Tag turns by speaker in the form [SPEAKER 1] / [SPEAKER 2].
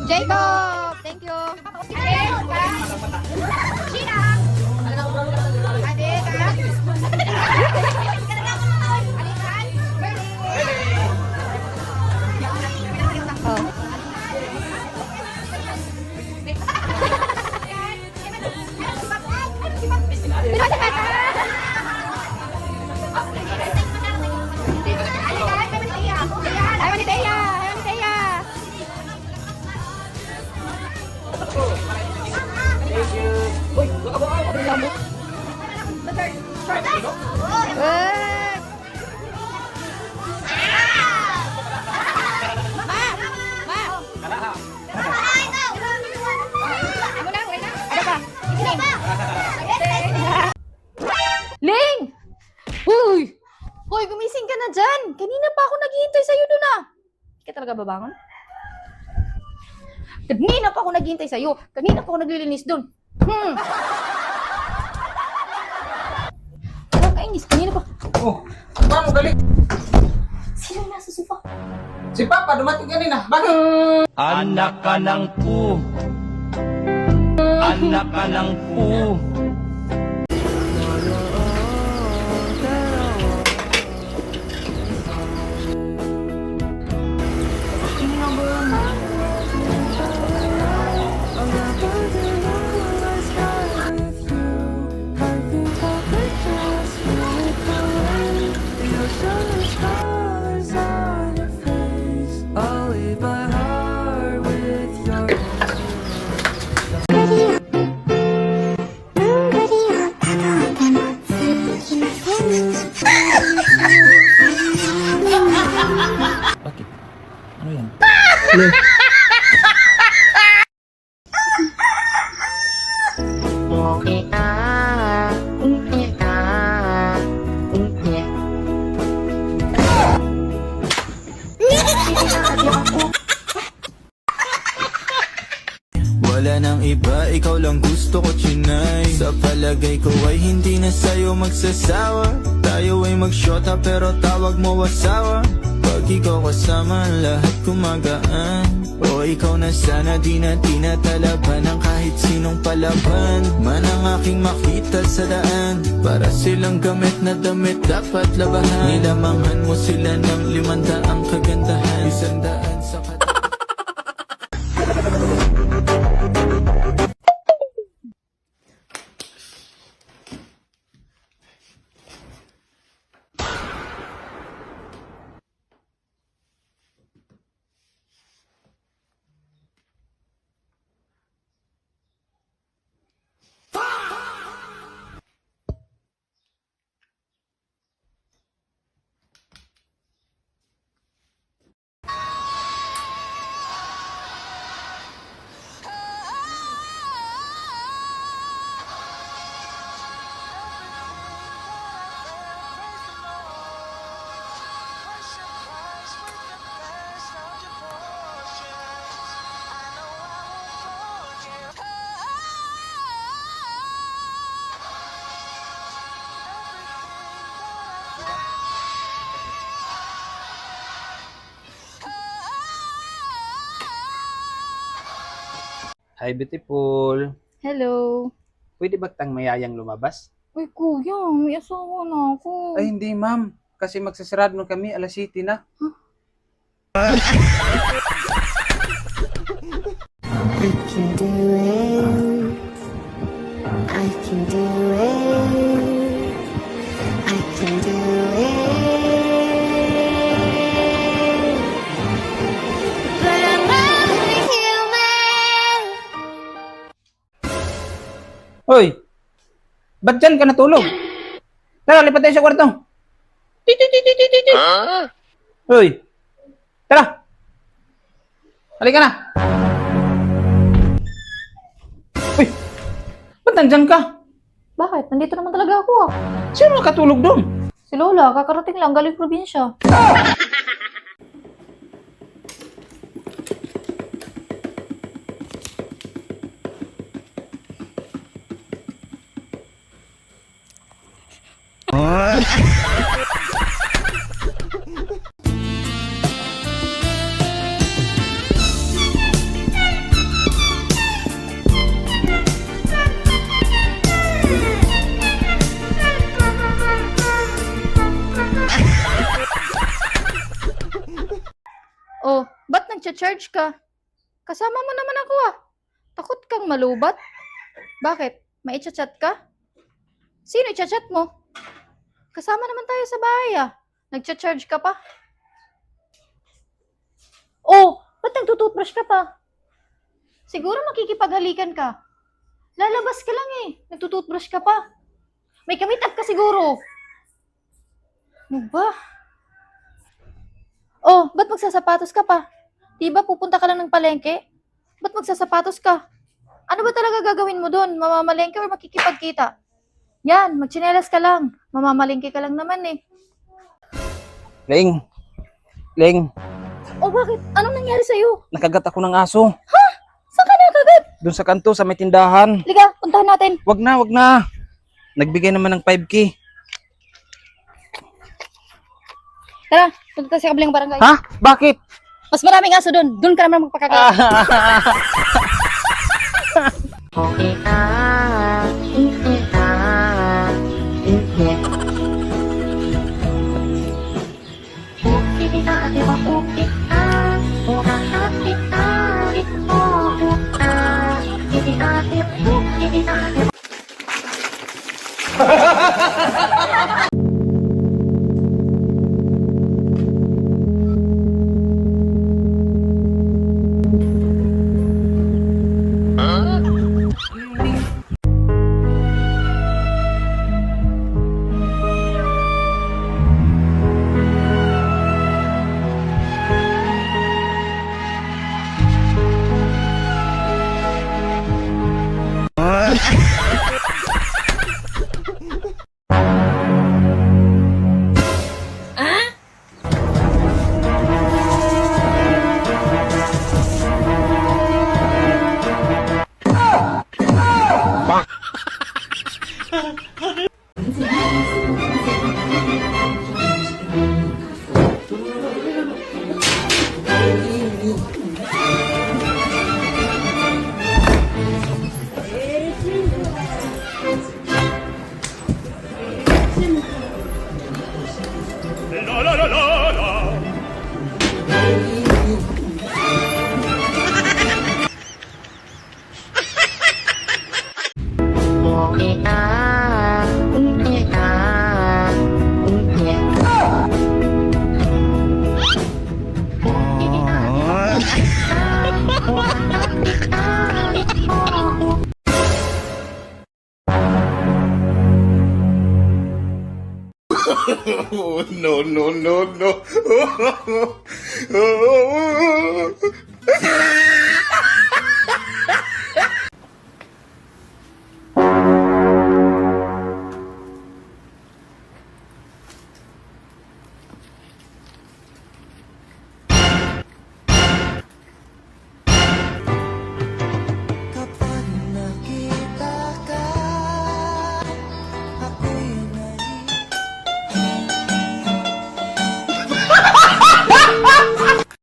[SPEAKER 1] Jacob! Thank you. Hi, Manitea! Hi, Manitea! Uy! Ma! Ma! Ano lang, wait lang. Ano pa? Ling! Uy! Hoy, gumising ka na dyan! Kanina pa ako naghihintay sa'yo doon ah! Hindi ka talaga babangon? Kanina pa ako naghihintay sa'yo. Kanina pa ako naglilinis doon. Nakakainis. Kanina pa.
[SPEAKER 2] Oh, paano galing?
[SPEAKER 1] Sino yung nasa sofa?
[SPEAKER 2] Si Papa dumating kanina. Bakit?
[SPEAKER 3] Anak ka ng pu. Anak ka ng pu.
[SPEAKER 2] Bakit? Ano yan?
[SPEAKER 4] Wala nang iba, ikaw lang gusto ko chinay. Sa palagay ko ay hindi na sa'yo magsasawa. Tayo ay magsyota pero tawag mo asawa. Pag ikaw kasama, lahat kumagaan. O ikaw na sana, di na tinatalaban ng kahit sinong palaban man ang aking makita sa daan. Para silang gamit na damit dapat labahan. Nilamangan mo sila ng 500 kagandahan. 100 sa
[SPEAKER 2] Hi, beautiful.
[SPEAKER 1] Hello.
[SPEAKER 2] Pwede ba tang mayayang lumabas?
[SPEAKER 1] Uy, kuya, may asawa na ako.
[SPEAKER 2] Ay, hindi, ma'am. Kasi magsasarado na kami, alas 7 na.
[SPEAKER 5] I can do it. I can do it. I can do it. But I'm only human.
[SPEAKER 2] Hoy! Ba't dyan ka natulog? Tara, lipat tayo sa kwarto. Hoy! Tara! Halika na! Uy! Ba't nandyan ka?
[SPEAKER 1] Bakit? Nandito naman talaga ako ah.
[SPEAKER 2] Sino nakatulog doon?
[SPEAKER 1] Si Lola, kakarating lang, galing probinsya. Ba't nagcha-charge ka? Kasama mo naman ako ah. Takot kang malubat? Bakit? May chat ka? Sino i-chat mo? Kasama naman tayo sa bahay ah. Nagcha-charge ka pa? Oh, ba't nagtututbrush ka pa? Siguro makikipaghalikan ka. Lalabas ka lang eh. Nagtututbrush ka pa. May kamitab ka siguro. Ano ba? Oh, ba't magsasapatos ka pa? Di ba pupunta ka lang ng palengke? Ba't magsasapatos ka? Ano ba talaga gagawin mo doon? Mamamalengke or makikipagkita? Yan, magtsinelas ka lang. Mamamalengke ka lang naman eh.
[SPEAKER 2] Ling! Ling!
[SPEAKER 1] Oh, bakit? Anong nangyari sa'yo?
[SPEAKER 2] Nakagat ako ng aso.
[SPEAKER 1] Saan ka nakagat?
[SPEAKER 2] Doon sa kanto, sa may tindahan.
[SPEAKER 1] Liga, puntahan natin.
[SPEAKER 2] Wag na, wag na. Nagbigay naman ng 5K.
[SPEAKER 1] Tara, punta tayo sa kabilang barangay.
[SPEAKER 2] Ha? Bakit?
[SPEAKER 1] Mas maraming aso doon. Doon ka naman magpakakalat.
[SPEAKER 6] Oh, no, no, no, no.